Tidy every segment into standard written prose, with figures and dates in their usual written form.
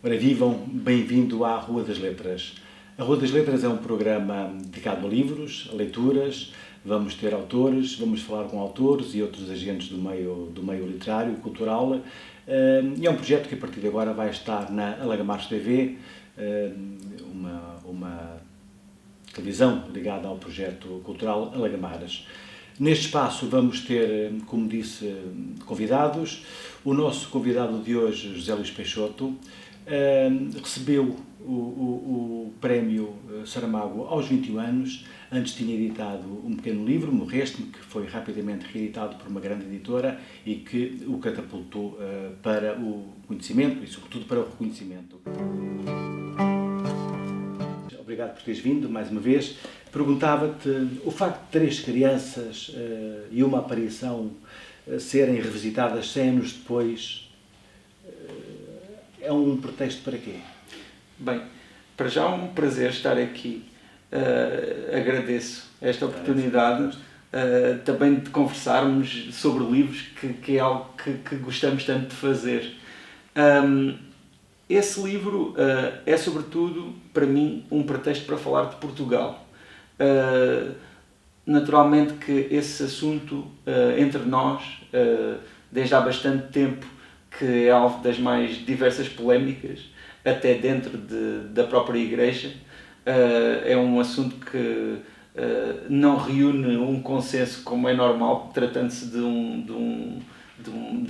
Ora, vivam, bem-vindo à Rua das Letras. A Rua das Letras é um programa dedicado a livros, a leituras. Vamos ter autores, vamos falar com autores e outros agentes do meio literário e cultural. E é um projeto que a partir de agora vai estar na Alagamares TV, uma televisão ligada ao projeto cultural Alagamares. Neste espaço vamos ter, como disse, convidados. O nosso convidado de hoje, José Luís Peixoto, recebeu o prémio Saramago aos 21 anos. Antes tinha editado um pequeno livro, Morreste-me, que foi rapidamente reeditado por uma grande editora e que o catapultou para o conhecimento e, sobretudo, para o reconhecimento. Obrigado por teres vindo, mais uma vez. Perguntava-te, o facto de 3 crianças e uma aparição serem revisitadas 100 anos depois, é um pretexto para quê? Bem, para já é um prazer estar aqui. Agradeço esta oportunidade também de conversarmos sobre livros, que é algo que gostamos tanto de fazer. Esse livro é, sobretudo, para mim, um pretexto para falar de Portugal. Naturalmente que esse assunto, entre nós, desde há bastante tempo, que é alvo das mais diversas polémicas, até dentro da própria Igreja, é um assunto que não reúne um consenso como é normal, tratando-se de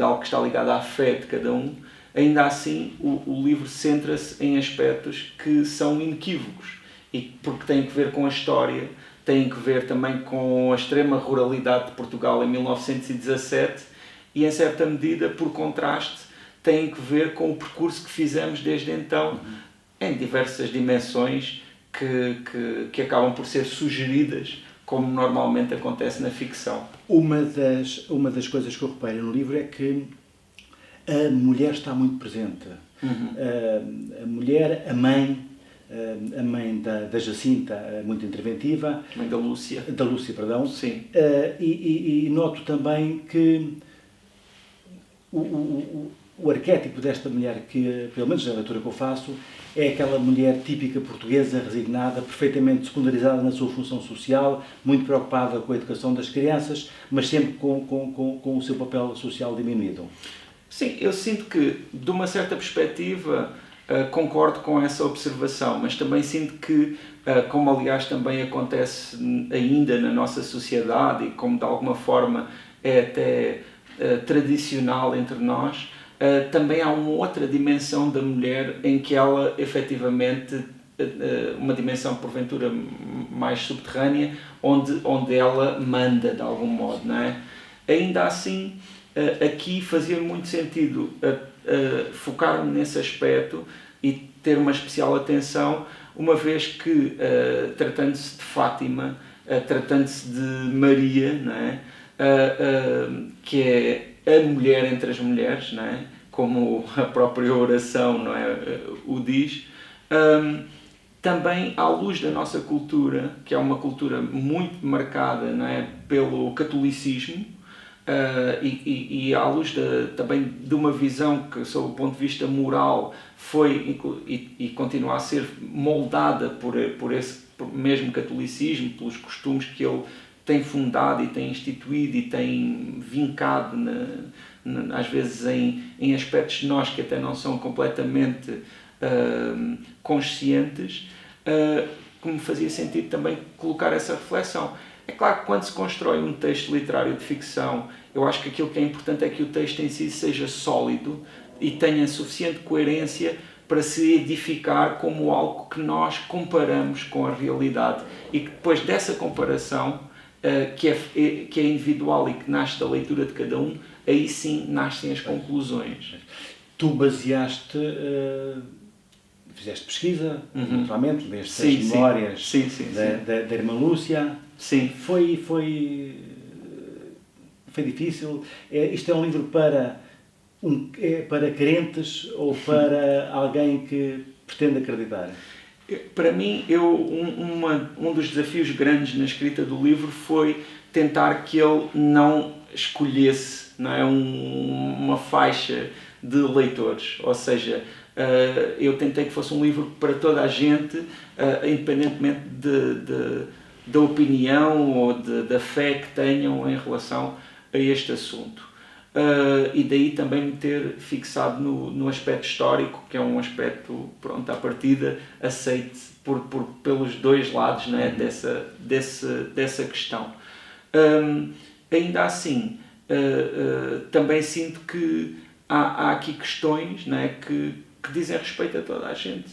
algo que está ligado à fé de cada um. Ainda assim, o livro centra-se em aspectos que são inequívocos, e porque têm que ver com a história, têm que ver também com a extrema ruralidade de Portugal em 1917 e, em certa medida, por contraste, têm que ver com o percurso que fizemos desde então, em diversas dimensões que acabam por ser sugeridas, como normalmente acontece na ficção. Uma das coisas que eu reparo no livro é que a mulher está muito presente. A mulher, a mãe da Jacinta, muito interventiva. A mãe da Lúcia. Da Lúcia, perdão. Sim. E noto também que o arquétipo desta mulher, que, pelo menos na leitura que eu faço, é aquela mulher típica portuguesa, resignada, perfeitamente secundarizada na sua função social, muito preocupada com a educação das crianças, mas sempre com o seu papel social diminuído. Sim, eu sinto que, de uma certa perspectiva, concordo com essa observação, mas também sinto que, como aliás também acontece ainda na nossa sociedade e como de alguma forma é até tradicional entre nós, também há uma outra dimensão da mulher em que ela efetivamente, uma dimensão porventura mais subterrânea, onde ela manda de algum modo, não é? Ainda assim, aqui fazia muito sentido focar-me nesse aspecto e ter uma especial atenção, uma vez que, tratando-se de Fátima, tratando-se de Maria, não é? Que é a mulher entre as mulheres, não é? Como a própria oração, não é? O diz, também à luz da nossa cultura, que é uma cultura muito marcada, não é? Pelo catolicismo, e à luz também de uma visão que, sob o ponto de vista moral, foi e continua a ser moldada por esse mesmo catolicismo, pelos costumes que ele tem fundado e tem instituído e tem vincado, às vezes, em aspectos de nós que até não são completamente conscientes, que me fazia sentido também colocar essa reflexão. É claro que quando se constrói um texto literário de ficção, eu acho que aquilo que é importante é que o texto em si seja sólido e tenha suficiente coerência para se edificar como algo que nós comparamos com a realidade e que depois dessa comparação, que é individual e que nasce da leitura de cada um, aí sim nascem as conclusões. Tu baseaste, fizeste pesquisa, naturalmente, leste as memórias da irmã Lúcia. Sim. Foi difícil. Isto é um livro para crentes ou para alguém que pretende acreditar? Para mim, um dos desafios grandes na escrita do livro foi tentar que ele não escolhesse, não é, uma faixa de leitores. Ou seja, Eu tentei que fosse um livro para toda a gente, independentemente da opinião ou da fé que tenham em relação a este assunto. E daí também me ter fixado no aspecto histórico, que é um aspecto, pronto, à partida, aceite pelos dois lados, não é? dessa questão. Ainda assim, também sinto que há aqui questões, não é? que dizem respeito a toda a gente.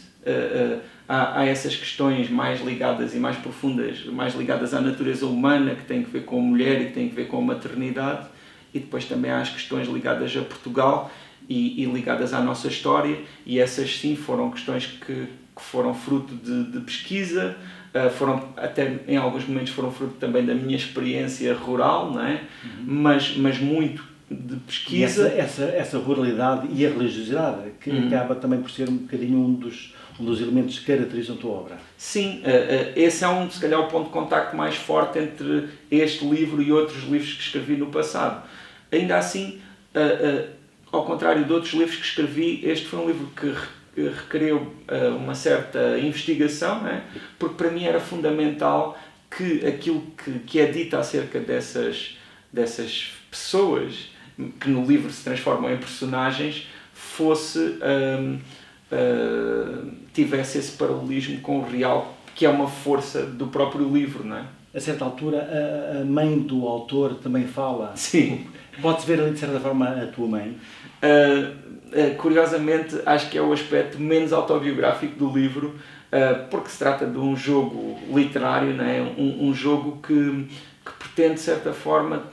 Há essas questões mais ligadas e mais profundas, mais ligadas à natureza humana, que têm que ver com a mulher e que têm que ver com a maternidade, e depois também há as questões ligadas a Portugal e ligadas à nossa história, e essas sim foram questões que foram fruto de pesquisa, foram até em alguns momentos foram fruto também da minha experiência rural, não é? Mas muito de pesquisa. E essa ruralidade e a religiosidade, que acaba também por ser um bocadinho um dos elementos que caracterizam a tua obra. Sim, esse é se calhar o ponto de contacto mais forte entre este livro e outros livros que escrevi no passado. Ainda assim, ao contrário de outros livros que escrevi, este foi um livro que requereu uma certa investigação, não é? Porque para mim era fundamental que aquilo que é dito acerca dessas pessoas que no livro se transformam em personagens tivesse esse paralelismo com o real, que é uma força do próprio livro, não é? A certa altura, a mãe do autor também fala. Sim. Pode-se ver ali, de certa forma, a tua mãe? Curiosamente, acho que é o aspecto menos autobiográfico do livro, porque se trata de um jogo literário, não é? Um jogo que pretende, de certa forma,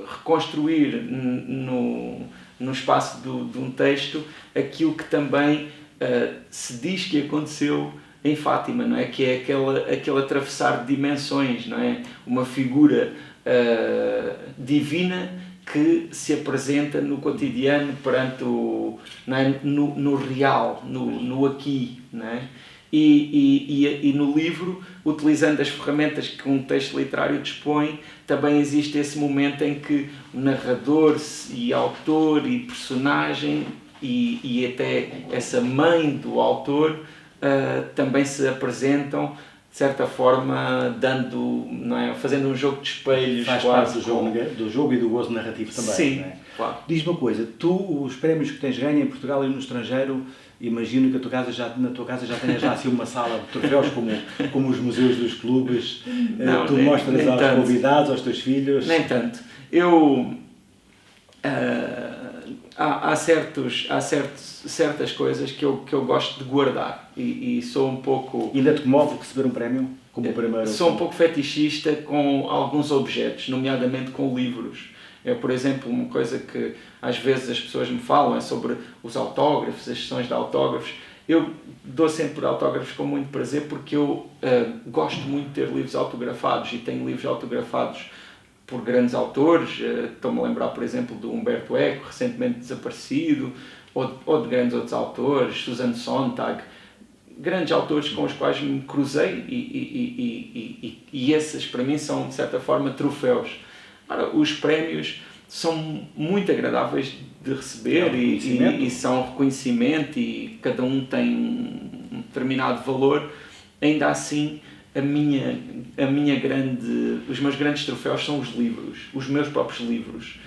reconstruir no espaço de um texto aquilo que também se diz que aconteceu em Fátima, não é? Que é aquele atravessar de dimensões, não é? Uma figura divina que se apresenta no cotidiano perante não é? no real, no aqui, não é? E no livro, utilizando as ferramentas que um texto literário dispõe, também existe esse momento em que o narrador e autor e personagem e até essa mãe do autor também se apresentam, de certa forma, não é? Fazendo um jogo de espelhos. Faz parte do jogo e do gozo narrativo também. Sim, não é? Claro. Diz-me uma coisa, os prémios que tens ganho em Portugal e no estrangeiro, imagino que na tua casa já tenhas assim uma sala de troféus como os museus dos clubes. Não, tu mostras nem aos tanto. convidados, aos teus filhos. Nem tanto. Há certas coisas que eu gosto de guardar e sou um pouco... E ainda te comove receber um prémio? Como o primeiro? Sou um pouco fetichista com alguns objetos, nomeadamente com livros. Por exemplo, uma coisa que às vezes as pessoas me falam é sobre os autógrafos, as sessões de autógrafos. Eu dou sempre autógrafos com muito prazer porque eu gosto muito de ter livros autografados e tenho livros autografados por grandes autores. Estou-me a lembrar, por exemplo, do Humberto Eco, recentemente desaparecido, ou de grandes outros autores, Susan Sontag, grandes autores com os quais me cruzei e esses para mim são de certa forma troféus. Ora, os prémios são muito agradáveis de receber e são reconhecimento e cada um tem um determinado valor. Ainda assim, os meus grandes troféus são os livros, os meus próprios livros.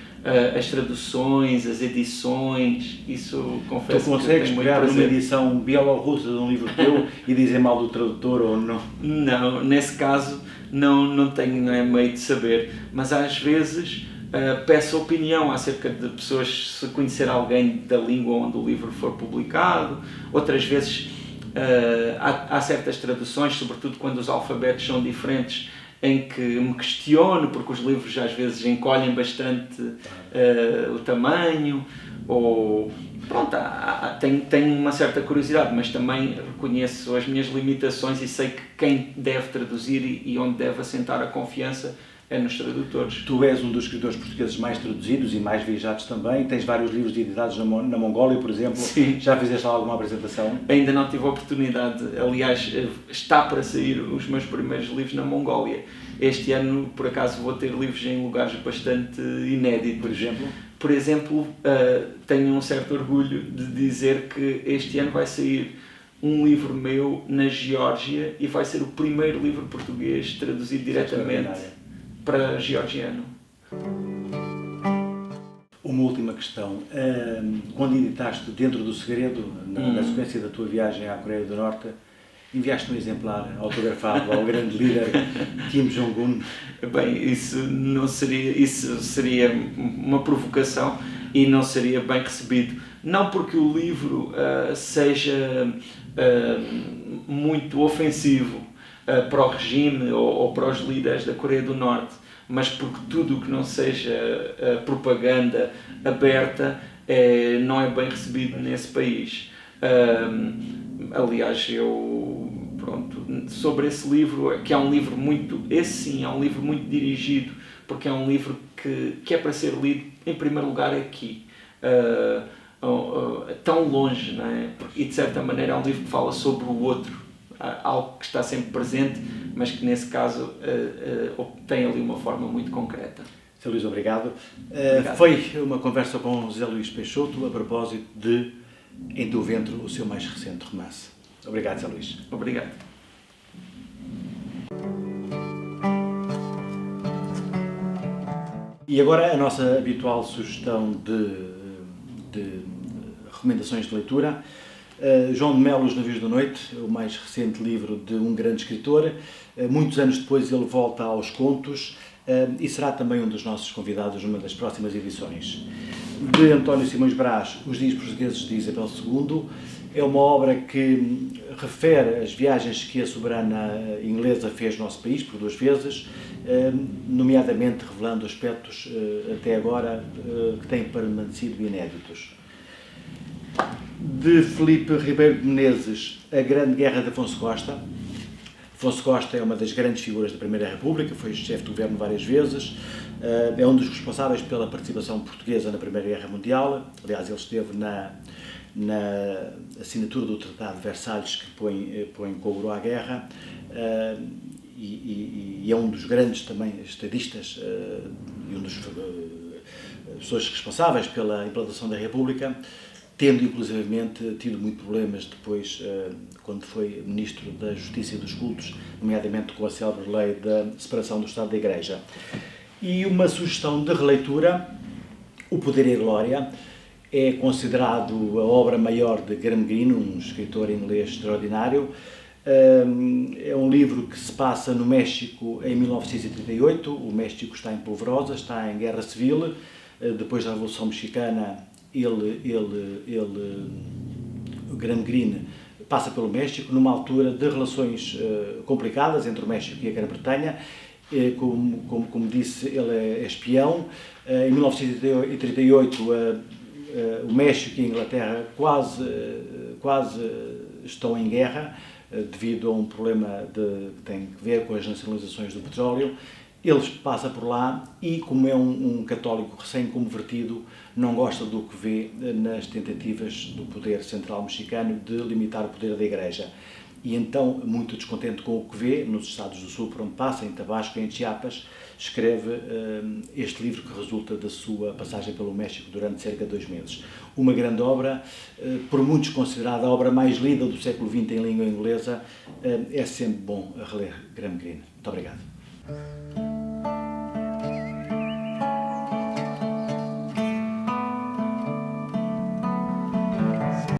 As traduções, as edições, isso confesso que eu tenho muito prazer. Tu consegues pegar numa edição bielorrussa de um livro teu e dizer mal do tradutor ou não? Não, nesse caso não tenho meio de saber, mas às vezes peço opinião acerca de pessoas, se conhecer alguém da língua onde o livro for publicado. Outras vezes há certas traduções, sobretudo quando os alfabetos são diferentes, em que me questiono, porque os livros às vezes encolhem bastante o tamanho, ou pronto, tenho uma certa curiosidade, mas também reconheço as minhas limitações e sei que quem deve traduzir e onde deve assentar a confiança é nos tradutores. Tu és um dos escritores portugueses mais traduzidos e mais viajados também, tens vários livros editados na Mongólia, por exemplo. Sim. Já fizeste lá alguma apresentação? Ainda não tive a oportunidade, aliás, está para sair os meus primeiros livros na Mongólia. Este ano, por acaso, vou ter livros em lugares bastante inéditos. Por exemplo? por exemplo, tenho um certo orgulho de dizer que este ano vai sair um livro meu na Geórgia e vai ser o primeiro livro português traduzido diretamente para georgiano. Uma última questão. Quando editaste Dentro do Segredo, na sequência da tua viagem à Coreia do Norte, enviaste um exemplar autografado ao grande líder Kim Jong-un? Bem, isso seria uma provocação e não seria bem recebido. Não porque o livro seja muito ofensivo para o regime ou para os líderes da Coreia do Norte, mas porque tudo o que não seja propaganda aberta não é bem recebido nesse país. Aliás, sobre esse livro, que é um livro esse sim, é um livro muito dirigido, porque é um livro que é para ser lido, em primeiro lugar, aqui. Tão longe, não é? E de certa maneira é um livro que fala sobre o outro, algo que está sempre presente, mas que nesse caso tem ali uma forma muito concreta. Sr. Luís, obrigado. Foi uma conversa com José Luís Peixoto a propósito de Em Teu Ventre, o seu mais recente romance. Obrigado, Sr. Luís. Obrigado. E agora a nossa habitual sugestão de recomendações de leitura. João de Melo, Os Navios da Noite, o mais recente livro de um grande escritor. Muitos anos depois ele volta aos contos e será também um dos nossos convidados numa das próximas edições. De António Simões Brás, Os Dias Portugueses de Isabel II. É uma obra que refere as viagens que a soberana inglesa fez no nosso país, por 2 vezes, nomeadamente revelando aspectos até agora que têm permanecido inéditos. De Filipe Ribeiro de Menezes, A Grande Guerra de Afonso Costa. Afonso Costa é uma das grandes figuras da Primeira República, foi chefe de governo várias vezes, é um dos responsáveis pela participação portuguesa na Primeira Guerra Mundial. Aliás, ele esteve na assinatura do Tratado de Versalhes, que põe cobro à guerra, e é um dos grandes também estadistas e um dos pessoas responsáveis pela implantação da República, tendo inclusivamente tido muitos problemas depois, quando foi Ministro da Justiça e dos Cultos, nomeadamente com a célebre lei da separação do Estado da Igreja. E uma sugestão de releitura, O Poder e a Glória, é considerado a obra maior de Graham Greene, um escritor inglês extraordinário. É um livro que se passa no México em 1938, o México está em polvorosa, está em guerra civil. Depois da Revolução Mexicana, o Graham Greene passa pelo México numa altura de relações complicadas entre o México e a Grã-Bretanha. Como disse, ele é espião. Em 1938, o México e a Inglaterra quase estão em guerra devido a um problema que tem a ver com as nacionalizações do petróleo. Ele passa por lá e, como é um católico recém-convertido, não gosta do que vê nas tentativas do poder central mexicano de limitar o poder da Igreja. E então, muito descontente com o que vê, nos Estados do Sul, por onde passa, em Tabasco e em Chiapas, escreve este livro que resulta da sua passagem pelo México durante cerca de 2 meses. Uma grande obra, por muitos considerada a obra mais lida do século XX em língua inglesa. É sempre bom reler Graham Greene. Muito obrigado.